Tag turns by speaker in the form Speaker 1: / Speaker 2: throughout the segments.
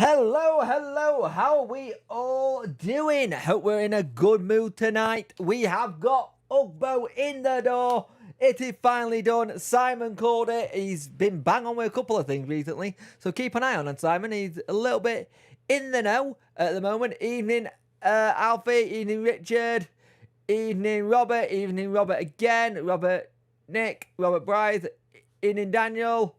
Speaker 1: Hello, how are we all doing? Hope we're in a good mood tonight. We have got Ugbo in the door. It is finally done. Simon called it. He's been bang on with a couple of things recently, so keep an eye on Simon. He's a little bit in the know at the moment. Evening, Alfie. Evening, Richard. Evening, Robert. Evening, Robert again. Robert, Nick. Robert Bryce. Evening, Daniel.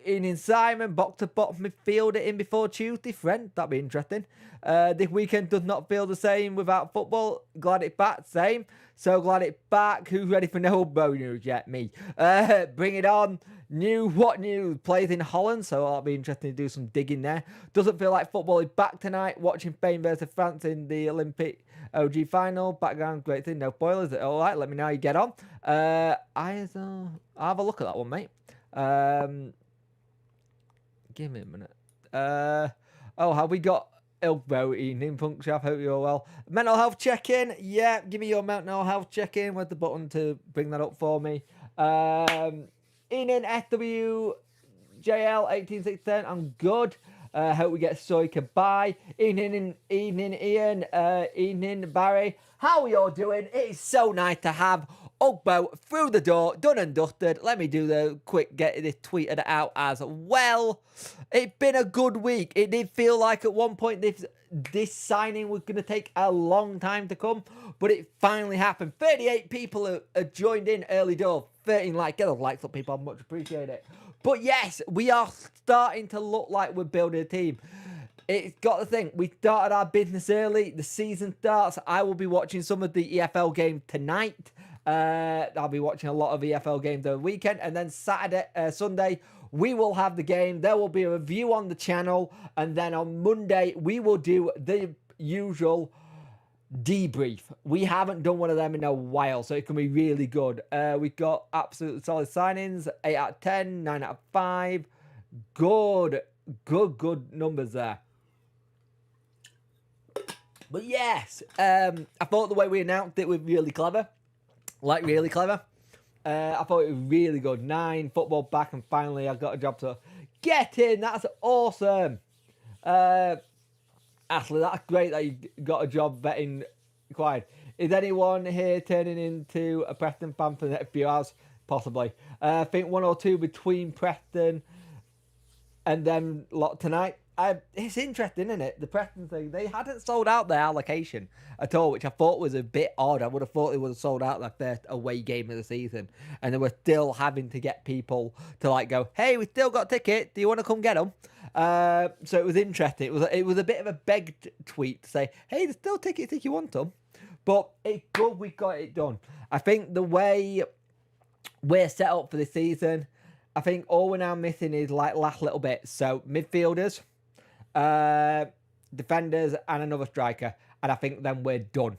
Speaker 1: In Simon, box to box midfielder in before Tuesday, friend. That'd be interesting. This weekend does not feel the same without football. Glad it's back, same. So glad it's back. Who's ready for no Ugbo news yet? Me. Bring it on. What news? Plays in Holland, so that'll be interesting to do some digging there. Doesn't feel like football is back tonight. Watching Spain versus France in the Olympic AUG final. Background, great thing. No spoilers. All right, let me know how you get on. I'll have a look at that one, mate. Give me a minute. Have we got Ugbo evening function? I hope you're well. Mental health check-in. Yeah, give me your mental health check-in. Where's the button to bring that up for me? Evening SWJL 18610. I'm good. Hope we get Soika by. Evening Ian. Evening Barry. How are you all doing? It's so nice to have Ugbo through the door, done and dusted. Let me do the quick get this tweeted out as well. It's been a good week. It did feel like at one point this signing was going to take a long time to come, but it finally happened. 38 people have joined in early door. 13 likes. Get those likes up, people. I much appreciate it. But yes, we are starting to look like we're building a team. It's got the thing. We started our business early. The season starts. I will be watching some of the EFL game tonight. I'll be watching a lot of EFL games over the weekend, and then Sunday, we will have the game. There will be a review on the channel, and then on Monday, we will do the usual debrief. We haven't done one of them in a while, so it can be really good. We've got absolutely solid signings, 8 out of 10, 9 out of 5. Good numbers there. But yes, I thought the way we announced it was really clever. Really clever. I thought it was really good. 9, football back, and finally I got a job to get in. That's awesome. Ashley, that's great that you got a job betting acquired. Is anyone here turning into a Preston fan for the next few hours? Possibly. I think 1 or 2 between Preston and then lot tonight. It's interesting, isn't it? The Preston thing, they hadn't sold out their allocation at all, which I thought was a bit odd. I would have thought they would have sold out their first away game of the season, and they were still having to get people to go, hey, we still got tickets. Do you want to come get them? So it was interesting. It was a bit of a begged tweet to say, hey, there's still tickets if you want them. But it's good we got it done. I think the way we're set up for the season, I think all we're now missing is last little bit. So midfielders, defenders, and another striker, and I think then we're done.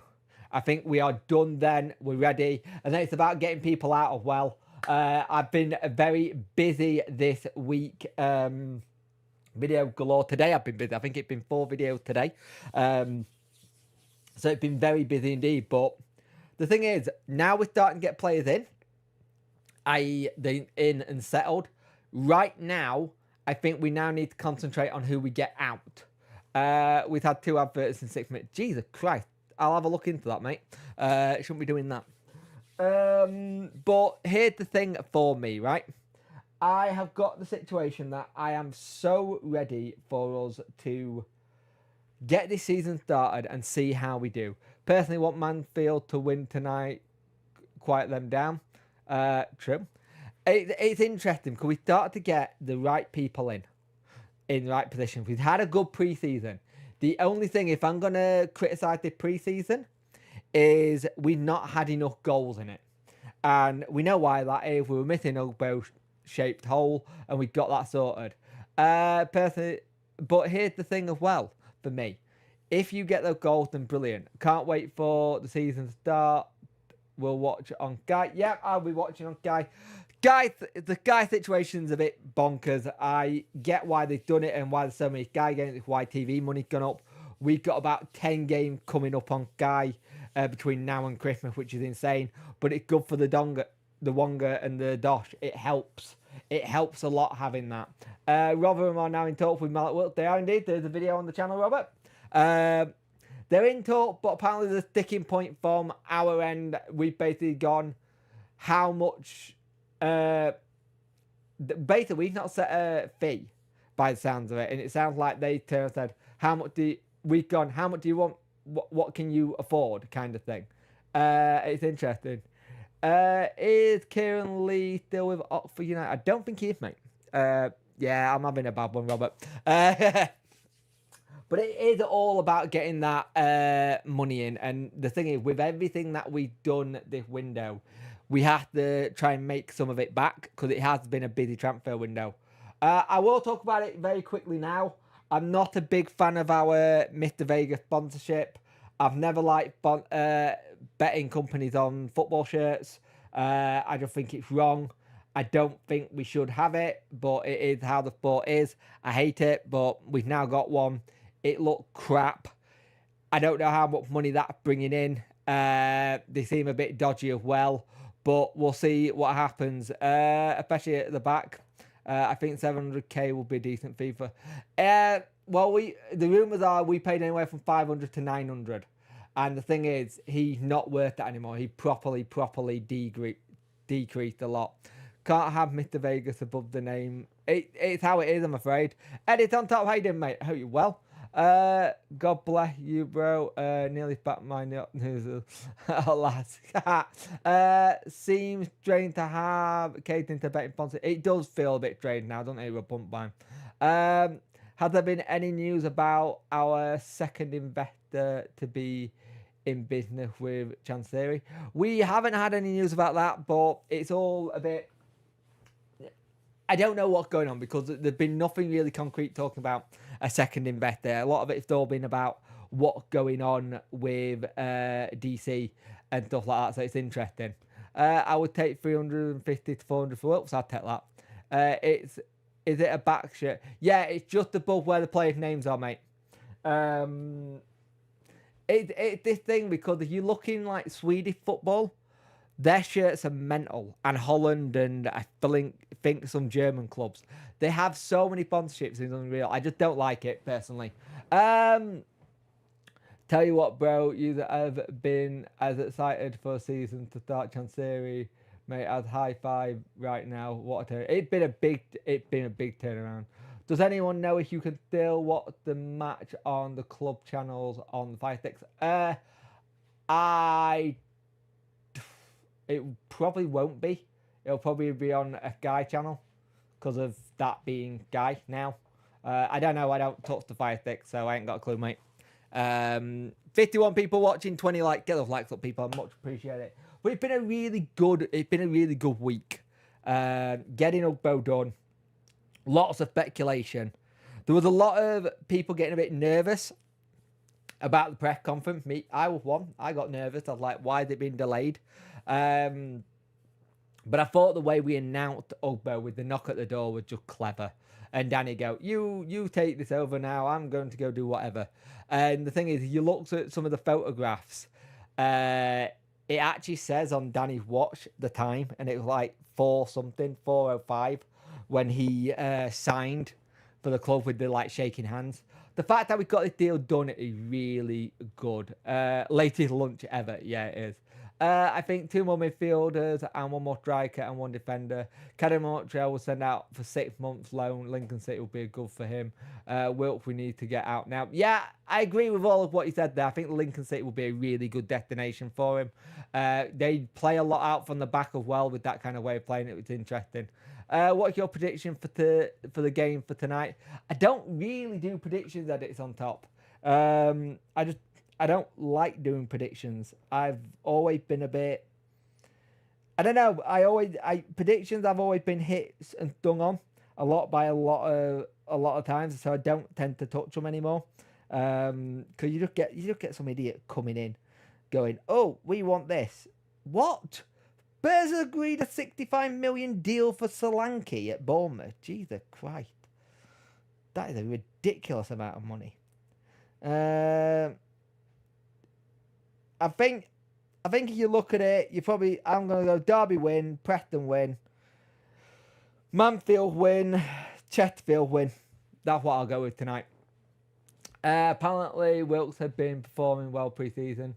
Speaker 1: I think we are done then. We're ready, and then it's about getting people out as well. I've been very busy this week. Video galore today. I've been busy. I think it's been 4 videos today. So it's been very busy indeed. But the thing is, now we're starting to get players in. They're in and settled. Right now, I think we now need to concentrate on who we get out. We've had 2 adverts in 6 minutes. Jesus Christ. I'll have a look into that, mate. Shouldn't be doing that. But here's the thing for me, right? I have got the situation that I am so ready for us to get this season started and see how we do. Personally, want Mansfield to win tonight, quiet them down. True. It's interesting because we started to get the right people in the right positions. We've had a good pre-season. The only thing, if I'm going to criticise the pre-season, is we've not had enough goals in it. And we know why that is. We were missing a bow-shaped hole, and we got that sorted. Personally, but here's the thing as well, for me. If you get those goals, then brilliant. Can't wait for the season to start. We'll watch it on Sky. Yep, I'll be watching on Sky. The Sky situation's a bit bonkers. I get why they've done it and why there's so many Sky games. It's why TV money's gone up. We've got about 10 games coming up on Sky between now and Christmas, which is insane. But it's good for the Wonga and the Dosh. It helps. it helps a lot having that. Rotherham are now in talks with Mallet World. They are indeed. There's a video on the channel, Robert. They're in talk, but apparently the sticking point from our end, we've basically gone how much. Basically, we've not set a fee by the sounds of it, and it sounds like they turned and said, "How much do we've gone? How much do you want? What can you afford?" Kind of thing. It's interesting. Is Kieran Lee still with Oxford United? I don't think he is, mate. Yeah, I'm having a bad one, Robert. But it is all about getting that money in. And the thing is, with everything that we've done this window, we have to try and make some of it back because it has been a busy transfer window. I will talk about it very quickly now. I'm not a big fan of our Mr. Vegas sponsorship. I've never liked betting companies on football shirts. I just think it's wrong. I don't think we should have it, but it is how the sport is. I hate it, but we've now got one. It looked crap. I don't know how much money that's bringing in. They seem a bit dodgy as well, but we'll see what happens, especially at the back. I think 700k will be a decent fee for. Well, the rumours are we paid anywhere from 500 to 900. And the thing is, he's not worth that anymore. He properly decreased a lot. Can't have Mr. Vegas above the name. It's how it is, I'm afraid. Edit on top. How you doing, mate? I hope you're well. God bless you, bro. Nearly back my news. Alas. Seems strange to have catering to betting sponsor. It does feel a bit strange now, doesn't it? We're pumped by. Has there been any news about our second investor to be in business with Chancery? We haven't had any news about that, but it's all a bit. I don't know what's going on because there's been nothing really concrete talking about a second investor. A lot of it's all been about what's going on with DC and stuff like that. So it's interesting. I would take 350 to 400 for Wilkes. I'd take that. Is it a back shirt? Yeah, it's just above where the players' names are, mate. It's this thing because if you're looking like Swedish football, their shirts are mental, and Holland and I think some German clubs. They have so many sponsorships, it's unreal. I just don't like it personally. Tell you what, bro, you have been as excited for a season to start Chancery, mate. As high five right now. What a turn! It's been a big turnaround. Does anyone know if you can still watch the match on the club channels on the Fire Sticks? It probably won't be. It'll probably be on a Guy channel because of that being Guy now. I don't know. I don't touch the Fire Stick, so I ain't got a clue, mate. 51 people watching, 20 likes. Get those likes up, people. I much appreciate it. But it's been a really good week. Getting Ugbo done. Lots of speculation. There was a lot of people getting a bit nervous about the press conference. Me, I was one. I got nervous. I was like, why is it being delayed? But I thought the way we announced Ugbo with the knock at the door was just clever. And Danny go, you take this over now. I'm going to go do whatever. And the thing is, you looked at some of the photographs. It actually says on Danny's watch the time, and it was like 4:05 when he signed for the club with the like shaking hands. The fact that we got this deal done is really good. Latest lunch ever. Yeah, it is. I think 2 more midfielders and 1 more striker and 1 defender. Kadem Montreal will send out for 6 months loan. Lincoln City will be good for him. Wilk, we need to get out now. Yeah, I agree with all of what you said there. I think Lincoln City will be a really good destination for him. They play a lot out from the back as well with that kind of way of playing. It was interesting. What's your prediction for the game for tonight? I don't really do predictions edits on top. I don't like doing predictions. I've always been a bit. I don't know. Predictions. I've always been hit and stung on a lot by a lot of times, so I don't tend to touch them anymore. Because you just get some idiot coming in, going, "Oh, we want this." What? Bears agreed a 65 million deal for Solanke at Bournemouth. Jesus Christ, that is a ridiculous amount of money. I think if you look at it, I'm going to go Derby win, Preston win. Manfield win, Chesterfield win. That's what I'll go with tonight. Apparently, Wilkes had been performing well pre-season.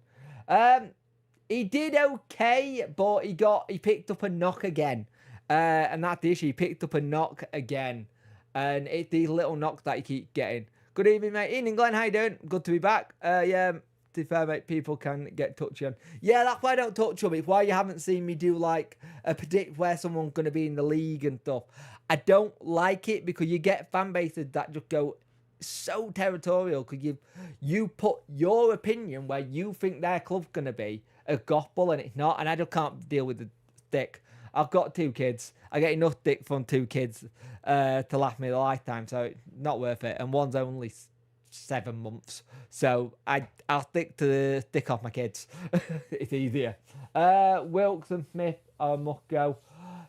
Speaker 1: He did okay, but he picked up a knock again, and that's the issue. He picked up a knock again, and it's these little knocks that you keep getting. Good evening, mate. Evening, Glenn. How you doing? Good to be back. Yeah, to be fair, mate, people can get touchy on. Yeah, that's why I don't touch them. It's why you haven't seen me do like a predict where someone's going to be in the league and stuff. I don't like it because you get fan bases that just go so territorial because you put your opinion where you think their club's going to be a gospel and it's not, and I just can't deal with the dick. I've got 2 kids. I get enough dick from 2 kids to last me a lifetime, so it's not worth it. And one's only 7 months, so I'll stick to the stick off my kids. It's easier. Wilkes and Smith, I must go.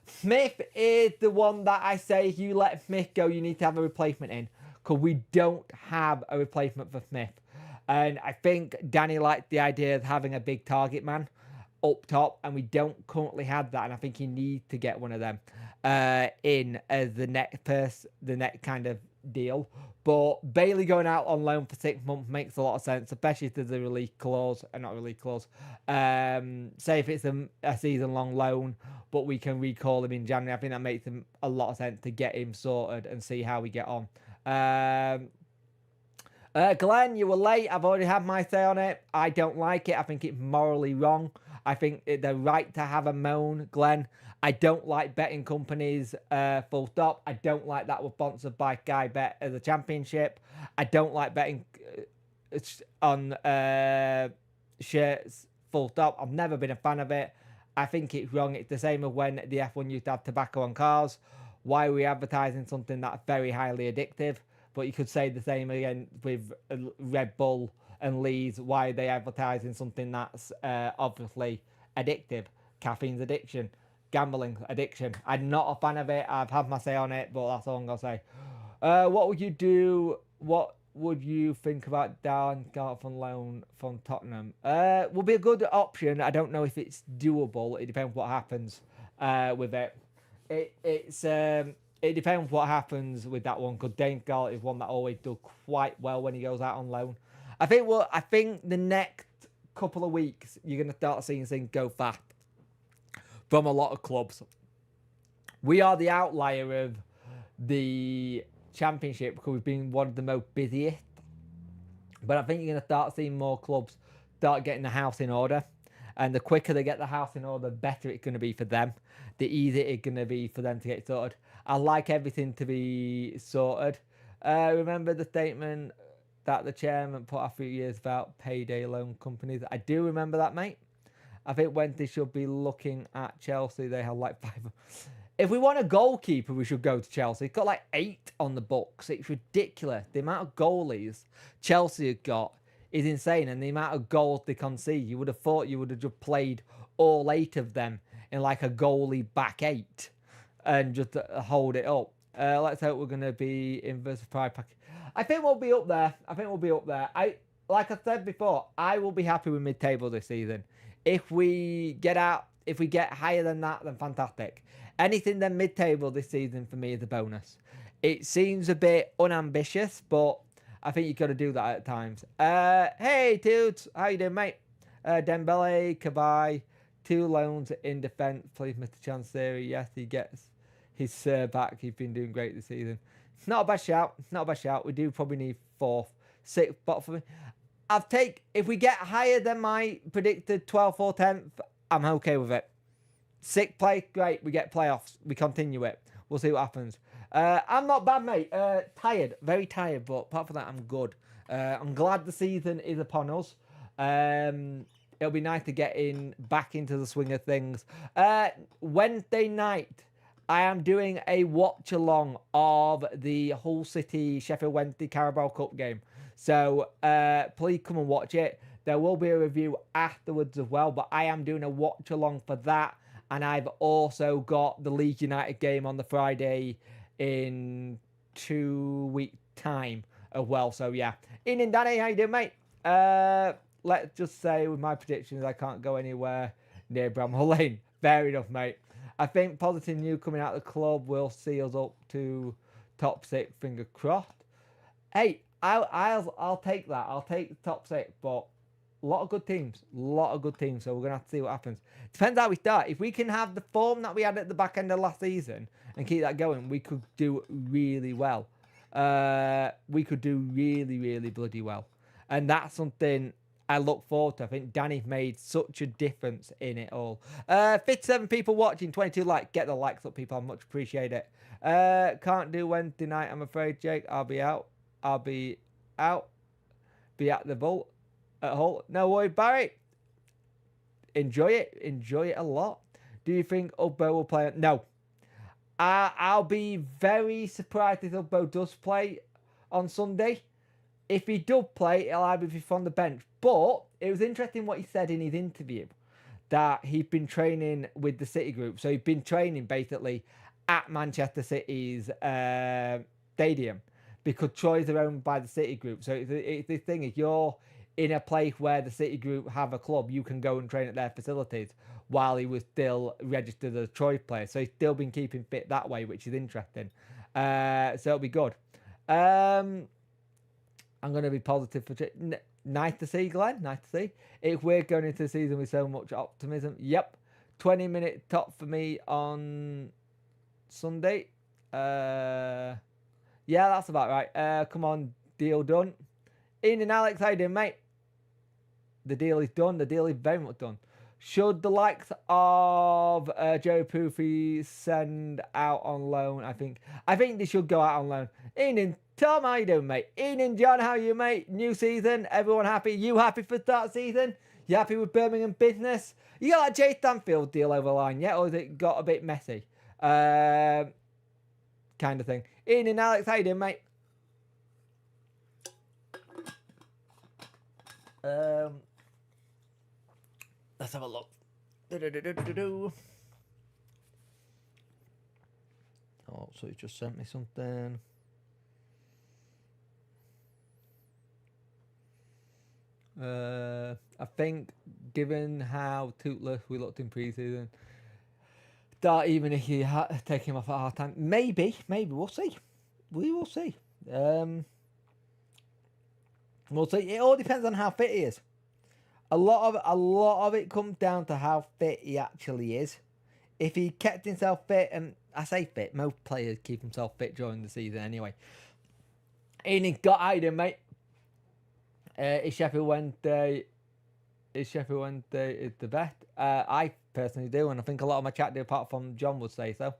Speaker 1: Smith is the one that I say if you let Smith go, you need to have a replacement in, because we don't have a replacement for Smith. And I think Danny liked the idea of having a big target man up top, and we don't currently have that. And I think you need to get one of them in as the next kind of deal. But Bailey going out on loan for 6 months makes a lot of sense, especially if there's a release clause, not release clause. Say if it's a season-long loan, but we can recall him in January. I think that makes him a lot of sense to get him sorted and see how we get on. Glenn, you were late. I've already had my say on it. I don't like it. I think it's morally wrong. I think they're right to have a moan, Glenn. I don't like betting companies, full stop. I don't like that we're sponsored by Sky Bet as a championship. I don't like betting on shirts, full stop. I've never been a fan of it. I think it's wrong. It's the same as when the F1 used to have tobacco on cars. Why are we advertising something that's very highly addictive? But you could say the same again with Red Bull and Leeds. Why are they advertising something that's obviously addictive? Caffeine's addiction. Gambling addiction. I'm not a fan of it. I've had my say on it, but that's all I'm going to say. What would you do? What would you think about Dan Garth on loan from Tottenham? Will be a good option. I don't know if it's doable. It depends what happens with it. It depends what happens with that one, because Dane Garlett is one that always does quite well when he goes out on loan. I think the next couple of weeks you're going to start seeing things go fast from a lot of clubs. We are the outlier of the championship because we've been one of the most busiest. But I think you're going to start seeing more clubs start getting the house in order. And the quicker they get the house in order, the better it's going to be for them. The easier it's going to be for them to get sorted. I like everything to be sorted. Remember the statement that the chairman put a few years about payday loan companies? I do remember that, mate. I think when they should be looking at Chelsea, they have like 5. If we want a goalkeeper, we should go to Chelsea. It's got like 8 on the books. It's ridiculous. The amount of goalies Chelsea have got is insane, and the amount of goals they concede. You would have thought you would have just played all 8 of them in like a goalie back 8 and just hold it up. Let's hope we're going to be in versus Pride Pack. I think we'll be up there. Like I said before, I will be happy with mid-table this season. If we get higher than that, then fantastic. Anything then mid-table this season for me is a bonus. It seems a bit unambitious, but I think you've got to do that at times. Hey, dudes. How you doing, mate? Dembele, Cabai, 2 loans in defence. Please, Mr. Chance Theory. Yes, he gets his back. He's been doing great this season. Not a bad shout. We do probably need 4th, 6th, but for me, if we get higher than my predicted 12th or 10th, I'm okay with it. 6th place, great. We get playoffs. We continue it. We'll see what happens. I'm not bad, mate. Tired, very tired, but apart from that, I'm good. I'm glad the season is upon us. It'll be nice to get back into the swing of things. Wednesday night, I am doing a watch-along of the Hull City Sheffield Wednesday Carabao Cup game. So please come and watch it. There will be a review afterwards as well, but I am doing a watch-along for that. And I've also got the Leeds United game on the Friday in 2 weeks' time as well. So, yeah. Ian and Danny, how you doing, mate? Let's just say with my predictions, I can't go anywhere near Bramhall Lane. Fair enough, mate. I think positive news coming out of the club will see us up to top 6, finger crossed. Hey, I'll take that. I'll take the top 6, but a lot of good teams. So we're going to have to see what happens. Depends how we start. If we can have the form that we had at the back end of last season and keep that going, we could do really well. We could do really, really bloody well. And that's something I look forward to. I think Danny made such a difference in it all. 57 people watching, 22 likes. Get the likes up, people. I much appreciate it. Can't do Wednesday night, I'm afraid, Jake. I'll be out. Be at the vault. At Hull. No worry, Barry. Enjoy it a lot. Do you think Ugbo will play? No. I'll be very surprised if Ugbo does play on Sunday. If he does play, it'll either be from the bench. But it was interesting what he said in his interview, that he'd been training with the City group. So he'd been training basically at Manchester City's stadium, because Troyes are owned by the City group. So the thing is, you're in a place where the City group have a club, you can go and train at their facilities, while he was still registered as a Troyes player. So he's still been keeping fit that way, which is interesting. So it'll be good. I'm going to be positive for... Nice to see, Glenn. Nice to see. If we're going into the season with so much optimism. Yep. 20-minute top for me on Sunday. Yeah, that's about right. Come on, deal done. Ian and Alex, how you doing, mate? The deal is done. The deal is very much done. Should the likes of Joe Poofy send out on loan? I think they should go out on loan. Ian and Tom, how you doing, mate? Ian and John, how are you, mate? New season, everyone happy? You happy for start season? You happy with Birmingham business? You got that Jay Stanfield deal over the line yet, or has it got a bit messy? Kind of thing. Ian and Alex, how you doing, mate? Let's have a look. Oh, so he just sent me something. I think, given how toothless we looked in pre-season, that even if you take him off at half time, maybe we'll see. We will see. We'll see. It all depends on how fit he is. A lot of it comes down to how fit he actually is. If he kept himself fit, and I say fit, most players keep themselves fit during the season anyway. And he got out of mate. Is Sheffield Wednesday is the best? I personally do, and I think a lot of my chat do, apart from John would say so.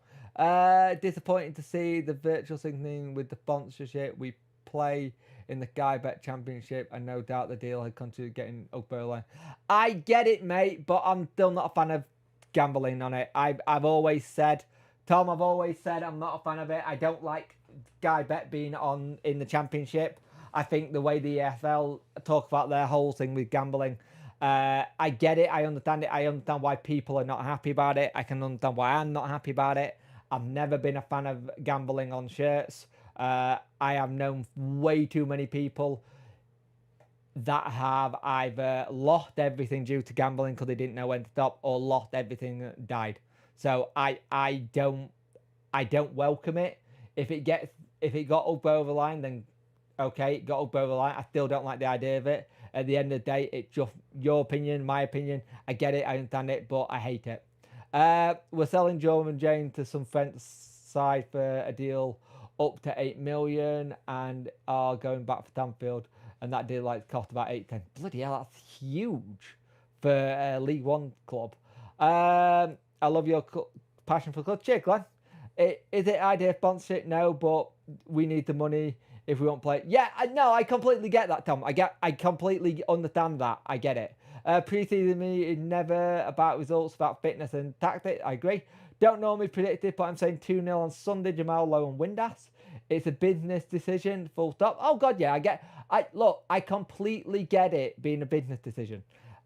Speaker 1: Disappointing to see the virtual signaling with the sponsorship. We play in the Guy Bet Championship, and no doubt the deal had contributed getting Ugbo line. I get it, mate, but I'm still not a fan of gambling on it. I've always said, Tom, I'm not a fan of it. I don't like Guy Bet being on in the Championship. I think the way the EFL talk about their whole thing with gambling, I get it. I understand it. I understand why people are not happy about it. I can understand why I'm not happy about it. I've never been a fan of gambling on shirts. I have known way too many people that have either lost everything due to gambling because they didn't know when to stop, or lost everything and died. So I don't welcome it. If it got Ugbo over the line, then okay, it got Ugbo over the line. I still don't like the idea of it. At the end of the day, it's just your opinion, my opinion. I get it, I understand it, but I hate it. We're selling Jordan Jane to some French side for a deal up to 8 million and are going back for Stanfield, and that deal cost about 8-10. Bloody hell, that's huge for a League One club. I love your passion for club. Cheers, Glenn. Is it idea sponsorship? No, but we need the money if we won't play. Yeah, I completely get that, Tom. I completely understand that. I get it. Pre-season me is never about results, about fitness and tactics. I agree. Don't normally predict it, but I'm saying 2-0 on Sunday. Jamal Lowe and Windass. It's a business decision. Full stop. Oh God, yeah. I completely get it being a business decision.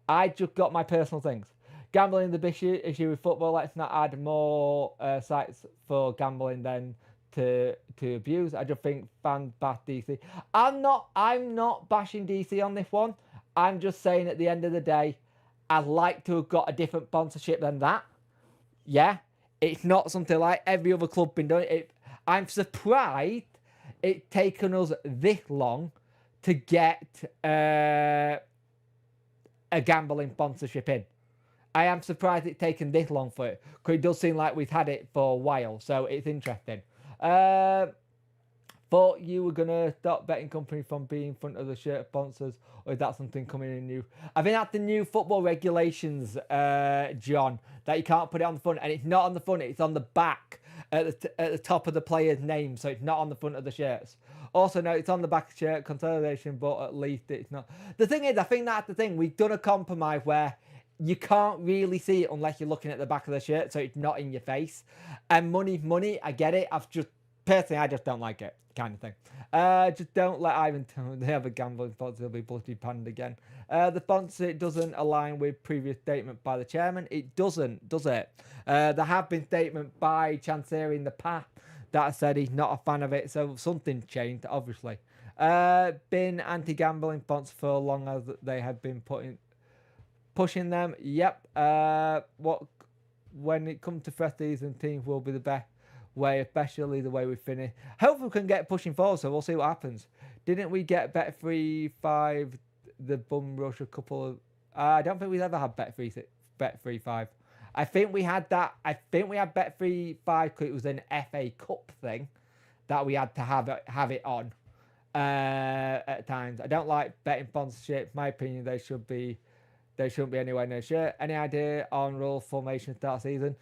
Speaker 1: I just got my personal things. Gambling the big issue with football. Let's not add more sites for gambling than to abuse. I just think fans bash DC. I'm not bashing DC on this one. I'm just saying at the end of the day, I'd like to have got a different sponsorship than that. Yeah. It's not something like every other club been doing. I'm surprised it's taken us this long to get a gambling sponsorship in. I am surprised it's taken this long for it, because it does seem like we've had it for a while, so it's interesting. Thought you were going to stop betting company from being in front of the shirt sponsors, or is that something coming in new? I think that's the new football regulations, John, that you can't put it on the front, and it's not on the front, it's on the back at the top of the player's name, so it's not on the front of the shirts. Also, no, it's on the back of the shirt, consolidation, but at least it's not. The thing is, I think that's the thing, we've done a compromise where you can't really see it unless you're looking at the back of the shirt, so it's not in your face. And money, I get it. Personally, I just don't like it, kind of thing. Just don't let Ivan tell they have a gambling sponsor, he'll be bloody panned again. The sponsor, it doesn't align with previous statement by the chairman. It doesn't, does it? There have been statements by Chancery in the past that said he's not a fan of it, so something changed, obviously. Been anti-gambling sponsor for as long as they have been pushing them. Yep. When it comes to fresh season, teams will be the best way, especially the way we finish. Hopefully we can get pushing forward, so we'll see what happens. Didn't we get bet 3-5 the bum rush a couple of... I don't think we've ever had bet 3-5. I think we had that. I think we had bet 3-5 because it was an FA Cup thing that we had to have it on at times. I don't like betting sponsorship. In my opinion, they shouldn't be anywhere near shirt. Any idea on rule formation start season?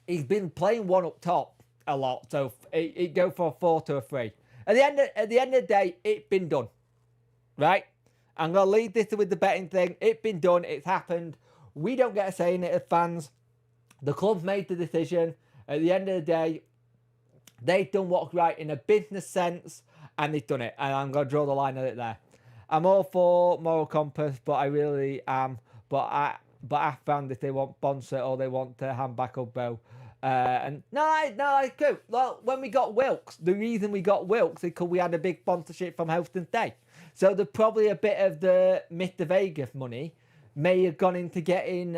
Speaker 1: He's been playing one up top a lot, so it go for a 4 to a 3. At the end of the day, it's been done, right? I'm gonna leave this with the betting thing. It's been done. It's happened. We don't get a say in it as fans. The club's made the decision. At the end of the day, they've done what's right in a business sense, and they've done it. And I'm gonna draw the line at it there. I'm all for moral compass, but I really am. But I found if they want sponsor or they want to hand back Ugbo. And no, cool. Well, when we got Wilkes, the reason we got Wilkes is because we had a big sponsorship from Helston Day. So there's probably a bit of the Mr. Vegas money may have gone into getting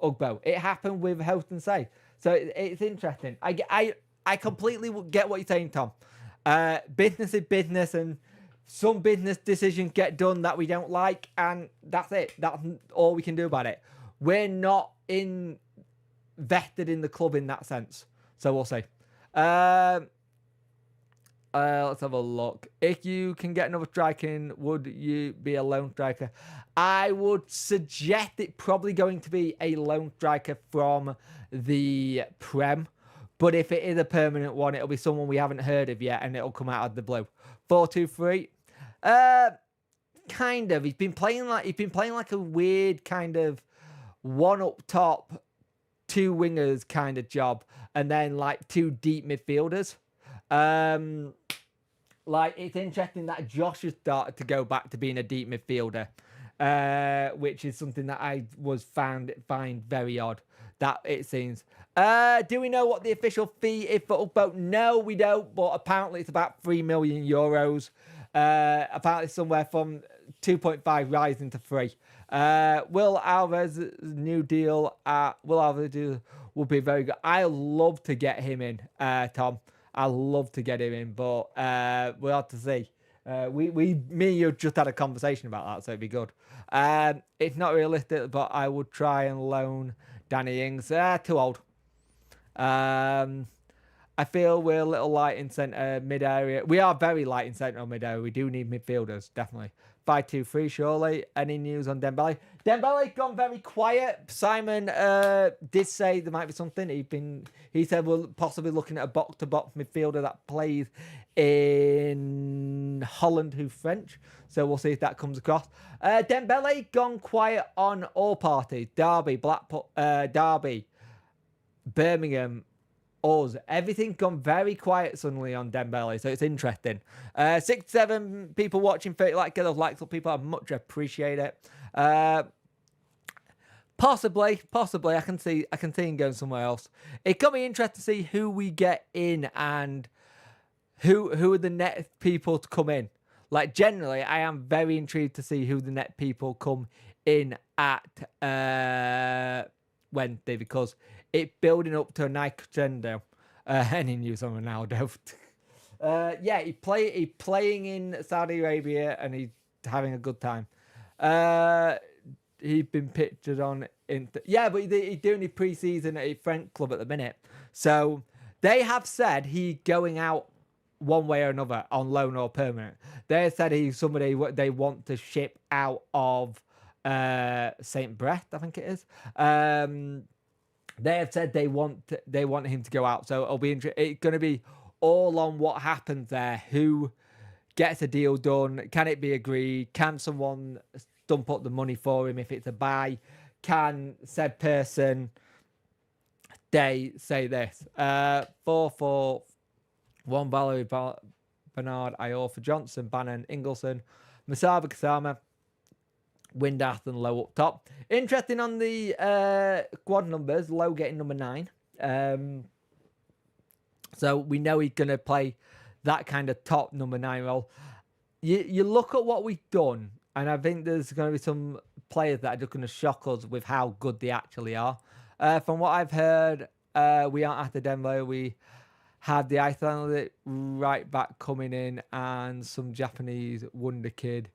Speaker 1: Ugbo. It happened with Helston Day. So it's interesting. I completely get what you're saying, Tom. Business is business, and some business decisions get done that we don't like, and that's it. That's all we can do about it. We're not invested in the club in that sense, so we'll see. Let's have a look. If you can get another striker in, would you be a lone striker? I would suggest it probably going to be a lone striker from the Prem. But if it is a permanent one, it'll be someone we haven't heard of yet, and it'll come out of the blue. 4-2-3. Kind of. He's been playing like a weird kind of one up top, two wingers kind of job, and then like two deep midfielders. Like, it's interesting that Josh has started to go back to being a deep midfielder, which is something that I find very odd. That it seems. Do we know what the official fee is for Ugbo? No, we don't. But apparently it's about 3 million euros. Apparently somewhere from 2.5 rising to 3. Will Alvarez's new deal? Will be very good. I love to get him in, Tom. I love to get him in, but we'll have to see. Me and you just had a conversation about that, so it'd be good. It's not realistic, but I would try and loan Danny Ings. Too old. I feel we're a little light in centre mid area. We are very light in centre or mid area. We do need midfielders, definitely. 5-2-3, surely. Any news on Dembele? Dembele gone very quiet. Simon did say there might be something. He said we're possibly looking at a box-to-box midfielder that plays in Holland, who's French. So we'll see if that comes across. Dembele gone quiet on all parties. Derby, Blackpool, Derby, Birmingham, us. Everything's gone very quiet suddenly on Dembele, so it's interesting. 6-7 people watching, 30 get those likes up, people. I much appreciate it. Possibly, I can see him going somewhere else. It got me interested to see who we get in and who are the next people to come in. Like, generally, I am very intrigued to see who the next people come in at Wednesday because it's building up to a nice crescendo. Any news on Ronaldo? Yeah, he's playing in Saudi Arabia and he's having a good time. He's been pictured on yeah, but he's doing his pre-season at a French club at the minute. So they have said he's going out one way or another on loan or permanent. They said he's somebody they want to ship out of Saint Brett, I think it is. They have said they want him to go out. So it'll be it's going to be all on what happens there. Who gets a deal done? Can it be agreed? Can someone dump up the money for him if it's a buy? Can said person they say this? 4-4-1 Valerie Bernard, Iorfa Johnson, Bannon, Ingleson, Masaba Kasama, Windath and Low up top. Interesting on the squad numbers, Low getting number 9. So we know he's going to play that kind of top number 9 role. You look at what we've done, and I think there's going to be some players that are just going to shock us with how good they actually are. From what I've heard, we aren't after Denver. We had the Icelandic right back coming in and some Japanese wonder kid.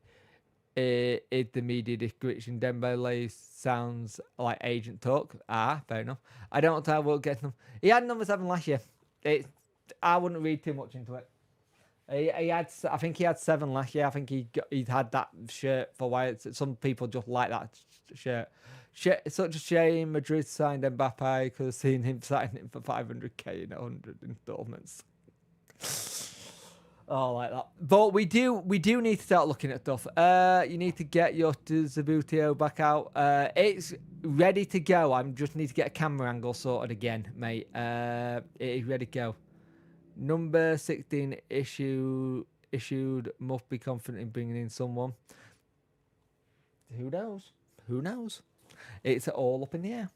Speaker 1: Is the media description. Dembele sounds like agent talk. Fair enough. I don't know how we'll get them. He had number 7 last year. I wouldn't read too much into it. He had, I think he had 7 last year. I think he'd had that shirt for a while. Some people just like that shirt. It's such a shame Madrid signed Mbappe because I've seen him sign him for 500k in 100 installments. Oh, like that. But we do need to start looking at stuff. You need to get your Zabutio back out. It's ready to go. I just need to get a camera angle sorted again, mate. It is ready to go. Number 16 issued. Must be confident in bringing in someone. Who knows? Who knows? It's all up in the air.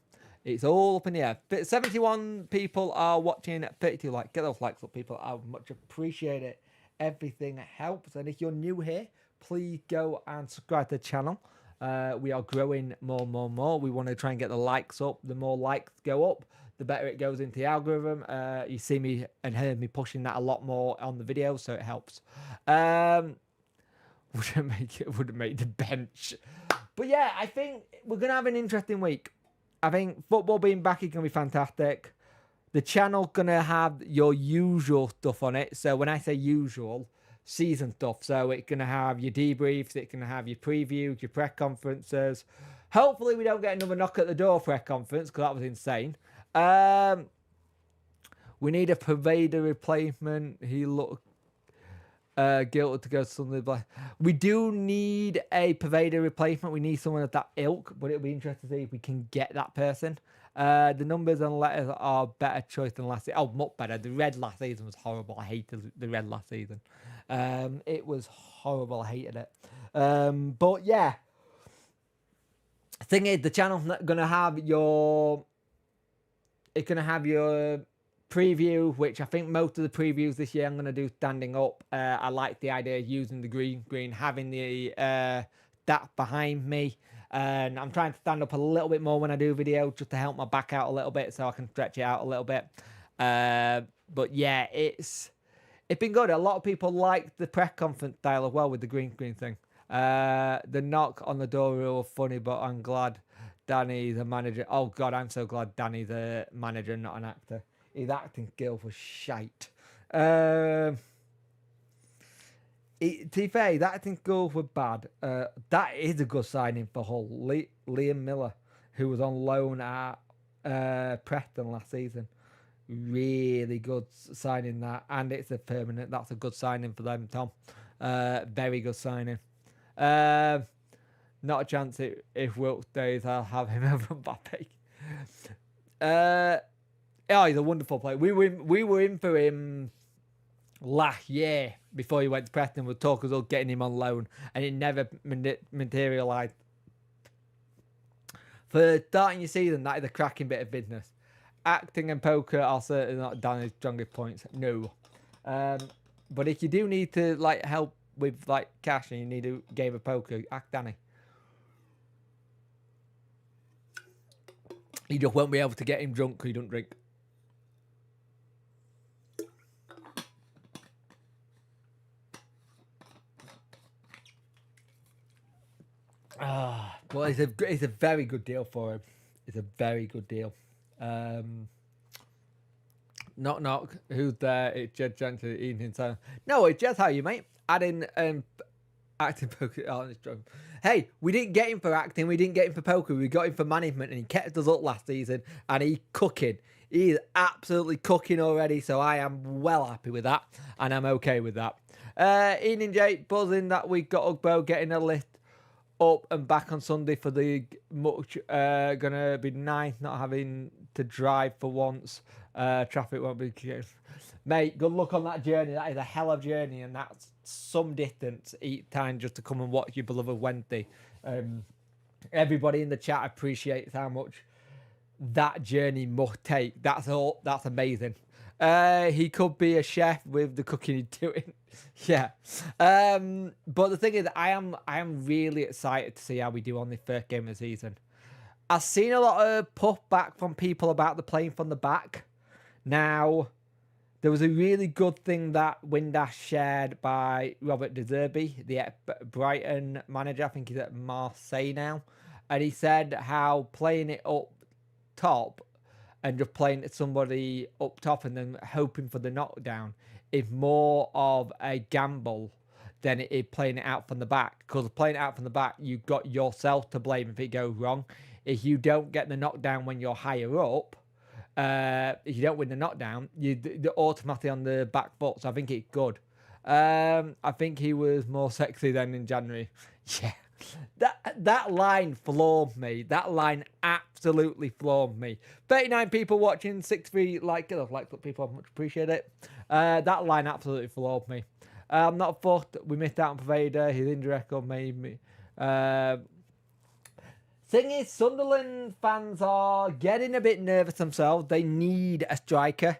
Speaker 1: It's all up in the air. 71 people are watching. 32 likes. Get those likes up, people. I would much appreciate it. Everything helps. And if you're new here, please go and subscribe to the channel. We are growing more and more and more. We want to try and get the likes up. The more likes go up, the better it goes into the algorithm. You see me and hear me pushing that a lot more on the videos, so it helps. Wouldn't make the bench. But yeah, I think we're going to have an interesting week. I think football being back is going to be fantastic. The channel going to have your usual stuff on it. So when I say usual, season stuff. So it's going to have your debriefs. It's going to have your previews, your press conferences. Hopefully we don't get another knock at the door press conference because that was insane. We need a Pervader replacement. He looked guilty to go to something. We do need a Pervader replacement. We need someone of that ilk, but it'll be interesting to see if we can get that person. The numbers and letters are better choice than last season. Oh, much better. The red last season was horrible. I hated the red last season. It was horrible. I hated it. But yeah. Thing is, the channel's not gonna have your. It's gonna have your preview, which I think most of the previews this year I'm gonna do standing up. I like the idea of using the green, having the that behind me. And I'm trying to stand up a little bit more when I do video just to help my back out a little bit so I can stretch it out a little bit. But yeah, it's been good. A lot of people like the press conference style as well with the green thing. The knock on the door rule was funny, but I'm glad Danny's a manager. Oh God, I'm so glad Danny's a manager, not an actor. His acting skill was shite. To be fair, that acting skills were bad. That is a good signing for Hull. Liam Miller, who was on loan at Preston last season. Really good signing that. And it's a permanent. That's a good signing for them, Tom. Very good signing. Not a chance if Wilkes stays, I'll have him over Mbappe. Oh, he's a wonderful player. We were in for him last year before he went to Preston with talk of getting him on loan, and it never materialised. For starting your season, that is a cracking bit of business. Acting and poker are certainly not Danny's strongest points. No. But if you do need to help with cash and you need a game of poker, ask Danny. You just won't be able to get him drunk because he don't drink. Well, it's a very good deal for him. It's a very good deal. Knock knock. Who's there? It's Jed Jansen eating time. No, it's Jed. How are you, mate? Adding acting poker. Oh, it's drunk. Hey, we didn't get him for acting. We didn't get him for poker. We got him for management, and he kept us up last season. And he's cooking. He is absolutely cooking already. So I am well happy with that, and I'm okay with that. Ian and Jake buzzing that we got Ugbo getting a lift up and back on Sunday for the much. Gonna be nice not having to drive for once. Traffic won't be. Mate, good luck on that journey. That is a hell of a journey, and that's some distance each time just to come and watch your beloved Wednesday. Everybody in the chat appreciates how much that journey must take. That's all. That's amazing. He could be a chef with the cooking he's doing. Yeah. But the thing is, I am really excited to see how we do on the first game of the season. I've seen a lot of pushback from people about the playing from the back. Now, there was a really good thing that Windass shared by Robert De Zerbi, the Brighton manager. I think he's at Marseille now. And he said how playing it up top and just playing somebody up top and then hoping for the knockdown is more of a gamble than it is playing it out from the back. Because playing it out from the back, you've got yourself to blame if it goes wrong. If you don't get the knockdown when you're higher up, if you don't win the knockdown, you're automatically on the back foot. So I think it's good. I think he was more sexy than in January. Yeah. That line floored me. That line absolutely floored me. 39 people watching, 63 like people. I much appreciate it. That line absolutely floored me. I'm not fucked. We missed out on Pervader. His injury record made me. Thing is, Sunderland fans are getting a bit nervous themselves. They need a striker.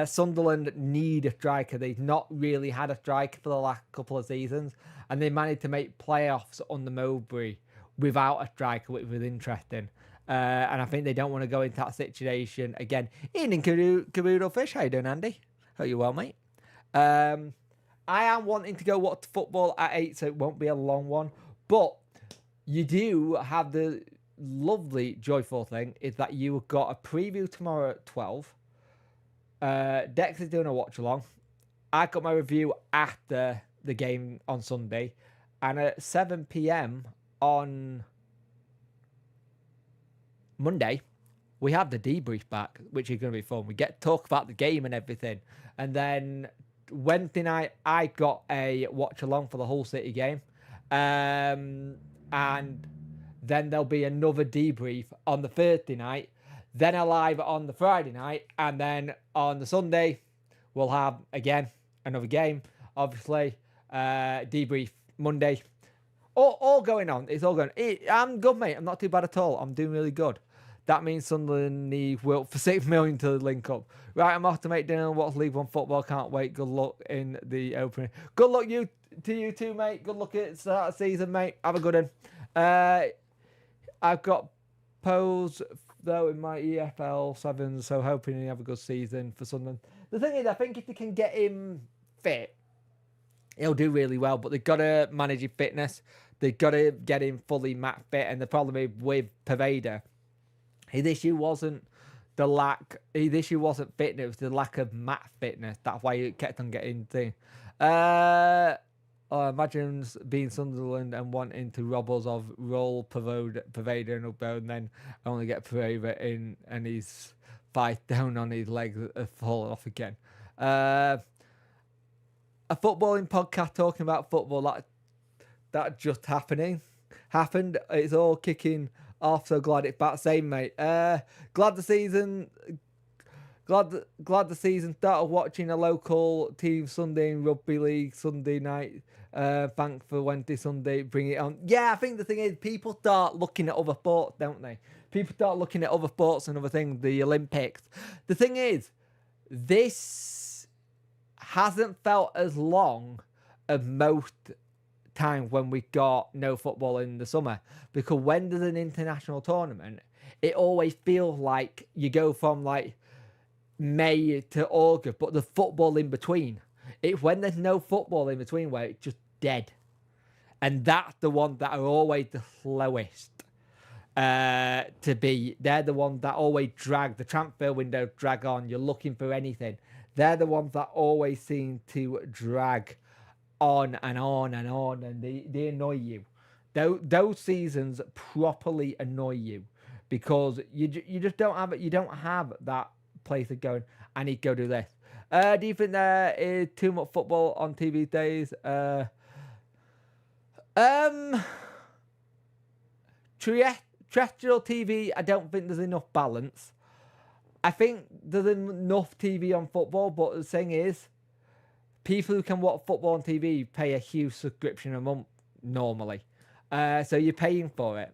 Speaker 1: Sunderland need a striker. They've not really had a striker for the last couple of seasons. And they managed to make playoffs under Mowbray without a striker, which was interesting. And I think they don't want to go into that situation again. Ian and Caboodle Fish, how you doing, Andy? Hope you're well, mate. I am wanting to go watch football at 8, so it won't be a long one. But you do have the lovely, joyful thing is that you've got a preview tomorrow at 12. Dex is doing a watch along. I got my review after the game on Sunday, and at 7 p.m. on Monday, we have the debrief back, which is going to be fun. We get to talk about the game and everything, and then Wednesday night I got a watch along for the Hull City game, and then there'll be another debrief on the Thursday night, then a live on the Friday night, and then on the Sunday we'll have again another game, obviously. Debrief Monday. All going on. It's all going. I'm good, mate. I'm not too bad at all. I'm doing really good. That means Sunderland need Wilt for 6 million to link up. Right, I'm off to make dinner and watch League One football. Can't wait. Good luck in the opening. Good luck to you too, mate. Good luck at the start of the season, mate. Have a good one. I've got Pose though in my EFL 7, so hoping he have a good season for Sunderland. The thing is, I think if they can get him fit, he'll do really well, but they've got to manage his fitness. They've got to get him fully match fit. And the problem is with Pervader, his issue wasn't fitness, it was the lack of match fitness. That's why he kept on getting things. Imagine being Sunderland and wanting to rob us of Roll, Pervader and Ugbo, and then only get Pervader in and he's fight down on his legs falling off again. A footballing podcast talking about football that just happened. It's all kicking off. So glad it's back. Same, mate. Glad the season started. Watching a local team Sunday in rugby league Sunday night. Thanks for Wednesday, Sunday. Bring it on. Yeah, I think the thing is people start looking at other sports, don't they? People start looking at other sports and other things. The Olympics. The thing is, this hasn't felt as long as most times when we got no football in the summer, because when there's an international tournament, it always feels like you go from like May to August, but the football in between. It's when there's no football in between where it's just dead. And that's the ones that are always the slowest to be. They're the ones that always drag. The transfer window drag on. You're looking for anything. They're the ones that always seem to drag on and on and on, and they annoy you. Those seasons properly annoy you because you just don't have it. You don't have that place of going, I need to go do this. Do you think there is too much football on TV days? Terrestrial TV, I don't think there's enough balance. I think there's enough TV on football, but the thing is, people who can watch football on TV pay a huge subscription a month normally. So you're paying for it.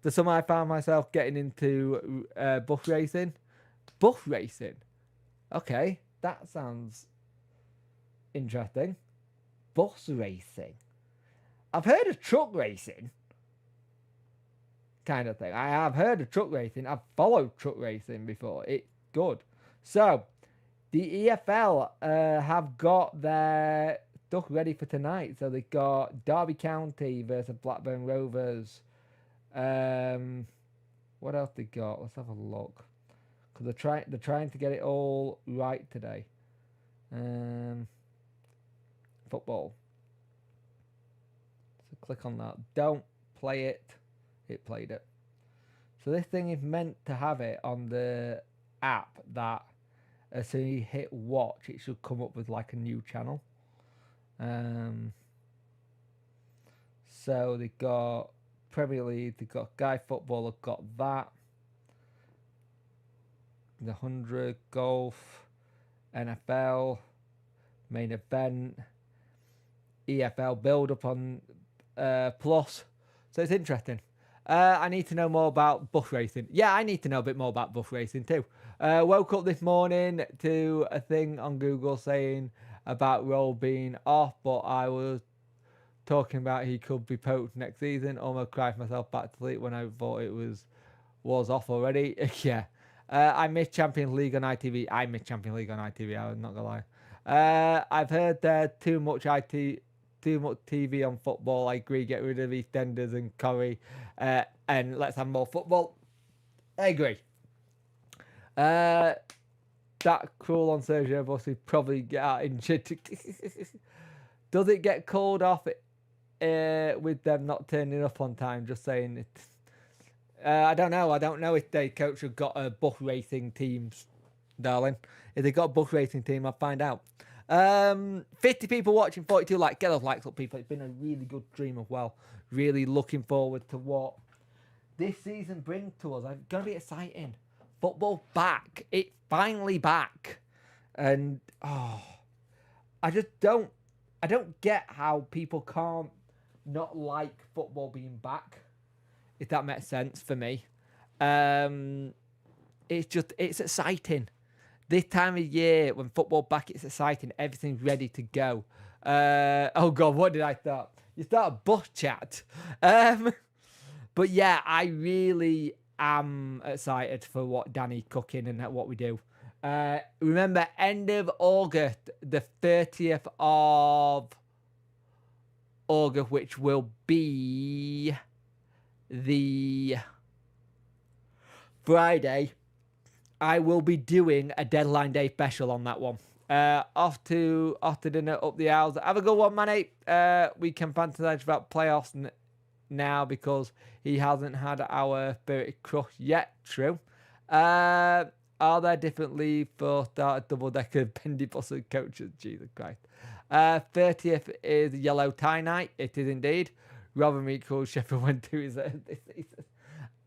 Speaker 1: The summer I found myself getting into bus racing. Bus racing? Okay, that sounds interesting. Bus racing. I've heard of truck racing. Kind of thing. I have heard of truck racing. I've followed truck racing before. It's good. So, the EFL have got their stuff ready for tonight. So they've got Derby County versus Blackburn Rovers. What else they got? Let's have a look. Because they're trying to get it all right today. Football. So click on that. Don't play it. It played it. So this thing is meant to have it on the app that as soon as you hit watch, it should come up with like a new channel. So they got Premier League, they got Guy Football, have got that. The 100 golf, NFL, main event, EFL build up on Plus. So it's interesting. I need to know more about bus racing. Yeah, I need to know a bit more about bus racing too. Woke up this morning to a thing on Google saying about Roll being off, but I was talking about he could be poached next season. Almost cried myself back to sleep when I thought it was off already. Yeah. I miss Champions League on ITV. I miss Champions League on ITV, I'm not gonna lie. I've heard there's too much TV on football. I agree, get rid of EastEnders and Corrie, and let's have more football. I agree. That cruel on Sergio Bussi probably get out injured. Does it get called off with them not turning up on time? Just saying it. I don't know. I don't know if they coach have got a bus racing team, darling. If they got a bus racing team, I'll find out. 50 people watching, 42 likes. Get those likes up, people. It's been a really good stream as well. Really looking forward to what this season brings to us. It's going to be exciting. Football back. It's finally back. And, I don't get how people can't not like football being back. If that makes sense for me. It's exciting. This time of year, when football back, it's exciting. Everything's ready to go. Oh, God, what did I start? You start a bus chat. But, yeah, I really am excited for what Danny's cooking and what we do. Remember, end of August, the 30th of August, which will be the Friday, I will be doing a deadline day special on that one. Off to dinner up the aisles. Have a good one, Manny. We can fantasize about playoffs now because he hasn't had our Spirit Crush yet. True. Are there different leagues for start double decker bendy bus and coaches? Jesus Christ. 30th is Yellow Tie Night. It is indeed. Robin Meekle, Sheffield went to his this season.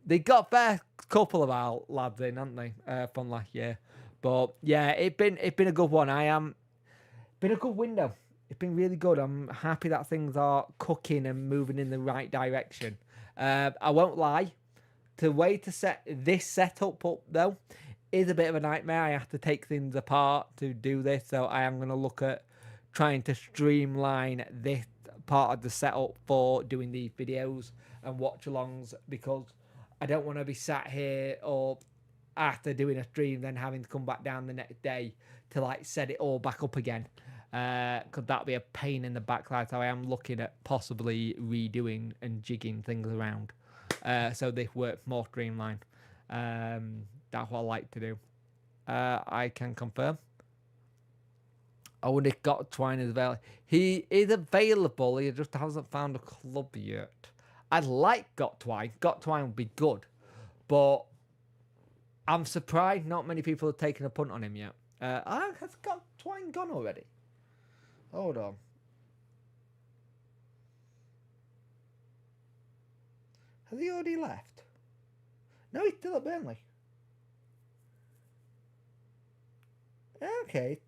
Speaker 1: They got a fair couple of our lads in, haven't they, from last year? But yeah, it's been a good one. Been a good window. It's been really good. I'm happy that things are cooking and moving in the right direction. I won't lie. The way to set this setup up though is a bit of a nightmare. I have to take things apart to do this, so I am going to look at trying to streamline this part of the setup for doing these videos and watch alongs, because I don't want to be sat here or after doing a stream then having to come back down the next day to like set it all back up again. Could that be a pain in the backside? So I am looking at possibly redoing and jigging things around, so they work more streamlined. That's what I like to do. I can confirm. I wonder if Got Twine is available. He is available. He just hasn't found a club yet. I'd like Got Twine. Got Twine would be good, but I'm surprised not many people have taken a punt on him yet. Has Got Twine gone already? Hold on. Has he already left? No, he's still at Burnley. Okay.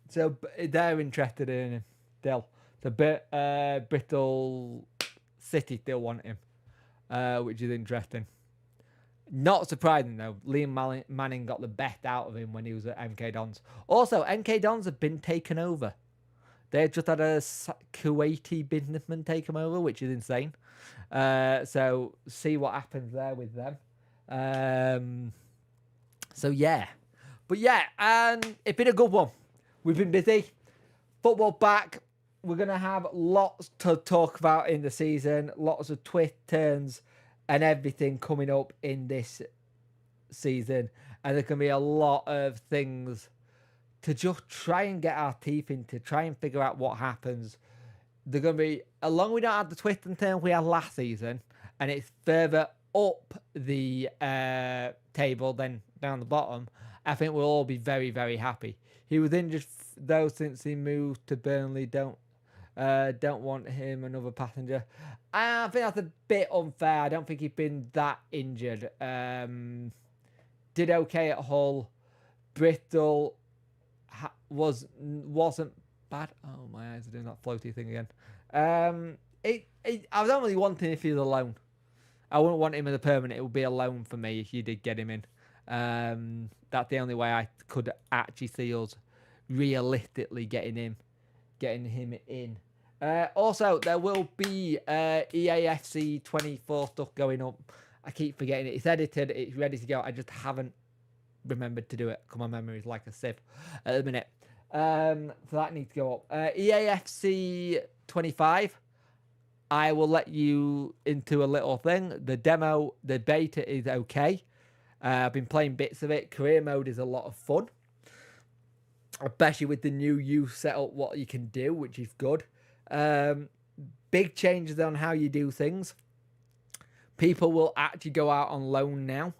Speaker 1: So they're interested in him still. The Brittle City still want him, which is interesting. Not surprising though. Liam Manning got the best out of him when he was at MK Dons. Also, MK Dons have been taken over. They've just had a Kuwaiti businessman take them over, which is insane. So see what happens there with them. So yeah, but yeah, and it's been a good one. We've been busy. Football back. We're going to have lots to talk about in the season. Lots of twists, turns, and everything coming up in this season. And there's going to be a lot of things to just try and get our teeth into, try and figure out what happens. They're going to be, along we don't have the twist and turn we had last season, and it's further up the table than down the bottom, I think we'll all be very, very happy. He was injured though since he moved to Burnley. Don't want him another passenger. I think that's a bit unfair. I don't think he's been that injured. Did okay at Hull. Bristol wasn't bad. Oh, my eyes are doing that floaty thing again. I was only wanting if he was alone. I wouldn't want him as a permanent. It would be a loan for me if you did get him in. That's the only way I could actually see us realistically getting him in. Also, there will be EAFC 24 stuff going up. I keep forgetting it. It's edited. It's ready to go. I just haven't remembered to do it because my memory is like a sieve at the minute. So that needs to go up. EAFC 25. I will let you into a little thing. The demo, the beta is okay. I've been playing bits of it. Career mode is a lot of fun, especially with the new youth setup, what you can do, which is good. Big changes on how you do things. People will actually go out on loan now.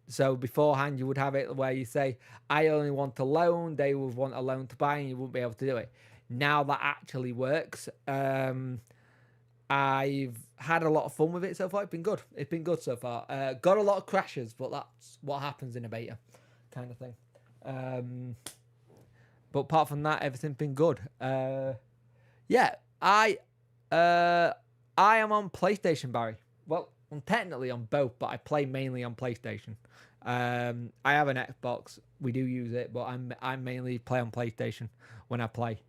Speaker 1: So beforehand, you would have it where you say, I only want a loan. They would want a loan to buy, and you wouldn't be able to do it. Now that actually works. I've had a lot of fun with it so far. It's been good. It's been good so far. Got a lot of crashes, but that's what happens in a beta kind of thing. But apart from that, everything's been good. Yeah, I am on PlayStation, Barry. Well, I'm technically on both, but I play mainly on PlayStation. I have an Xbox. We do use it, but I mainly play on PlayStation when I play.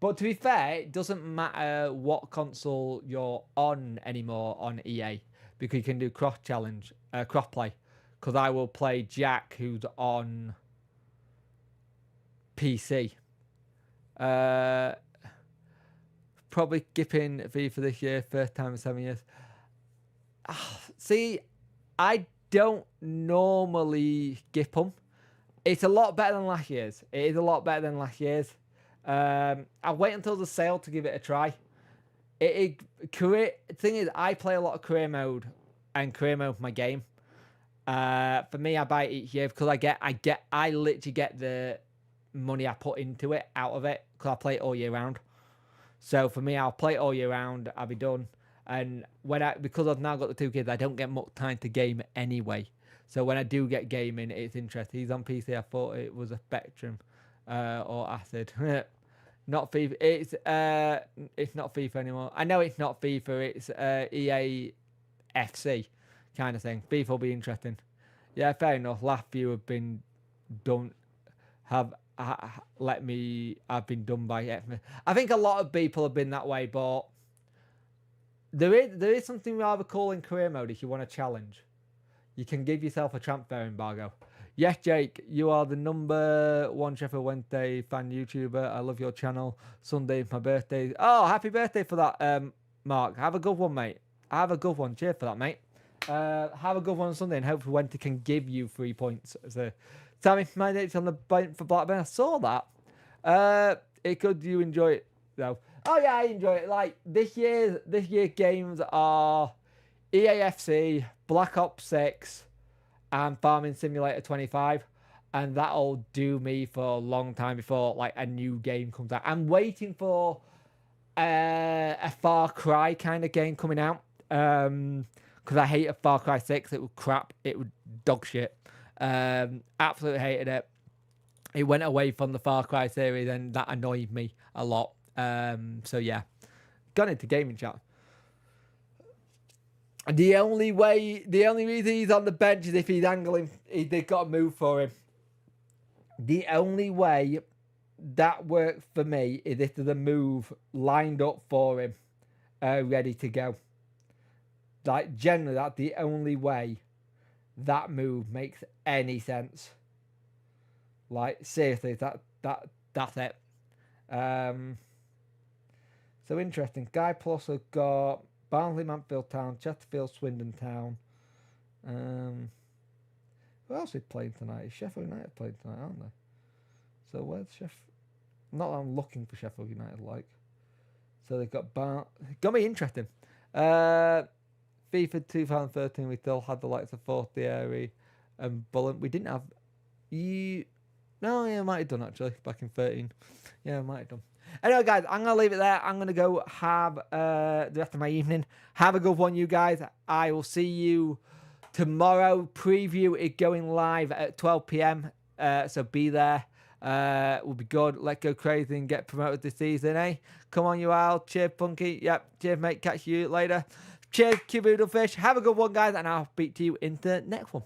Speaker 1: But to be fair, it doesn't matter what console you're on anymore on EA, because you can do cross play. Because I will play Jack, who's on PC. Probably skipping FIFA this year, first time in 7 years. See, I don't normally skip them. It's a lot better than last year's. It is a lot better than last year's. I'll wait until the sale to give it a try. Thing is, I play a lot of career mode and career mode for my game. For me, I buy it each year because I literally get the money I put into it out of it because I play it all year round. So for me, I'll play it all year round. I'll be done. And because I've now got the 2 kids, I don't get much time to game anyway. So when I do get gaming, it's interesting. He's on PC. I thought it was a Spectrum or Acid. Not FIFA. It's not FIFA anymore. I know it's not FIFA. It's EA FC kind of thing. FIFA will be interesting. Yeah, fair enough. Last few have I've been done by it. I think a lot of people have been that way, but there is something rather cool in career mode if you want to challenge. You can give yourself a transfer embargo. Yes, Jake, you are the #1 Sheffield Wednesday fan YouTuber. I love your channel. Sunday is my birthday. Oh, happy birthday for that, Mark. Have a good one, mate. Have a good one. Cheers for that, mate. Have a good one on Sunday, and hopefully Wednesday can give you 3 points. So, Sammy, my date's on the bite for Blackburn. I saw that. It could you enjoy it though? Oh yeah, I enjoy it. Like this year games are EAFC, Black Ops 6, and Farming Simulator 25, and that'll do me for a long time before like a new game comes out. I'm waiting for a Far Cry kind of game coming out, because I hated Far Cry 6. It was crap. It was dog shit. Absolutely hated it. It went away from the Far Cry series, and that annoyed me a lot. So yeah, got into gaming chat. The only reason he's on the bench is if he's angling. They've got to move for him. The only way that works for me is if there's a move lined up for him, ready to go. Like generally, that's the only way that move makes any sense. Like seriously, that's it. So interesting. Guy Plus have got Barnsley, Mansfield Town, Chesterfield, Swindon Town. Who else is playing tonight? Is Sheffield United playing tonight, aren't they? So where's Not that I'm looking for Sheffield United, like. So they've got Got me interesting. FIFA 2013, we still had the likes of Fortieri and Bullen. We didn't have No, yeah, I might have done actually back in 13. Yeah, I might have done. Anyway, guys, I'm going to leave it there. I'm going to go have the rest of my evening. Have a good one, you guys. I will see you tomorrow. Preview is going live at 12 p.m. So be there. Will be good. Let's go crazy and get promoted this season, eh? Come on, you all. Cheers, Punky. Yep. Cheers, mate. Catch you later. Cheers, Cuboodle Fish. Have a good one, guys, and I'll speak to you in the next one.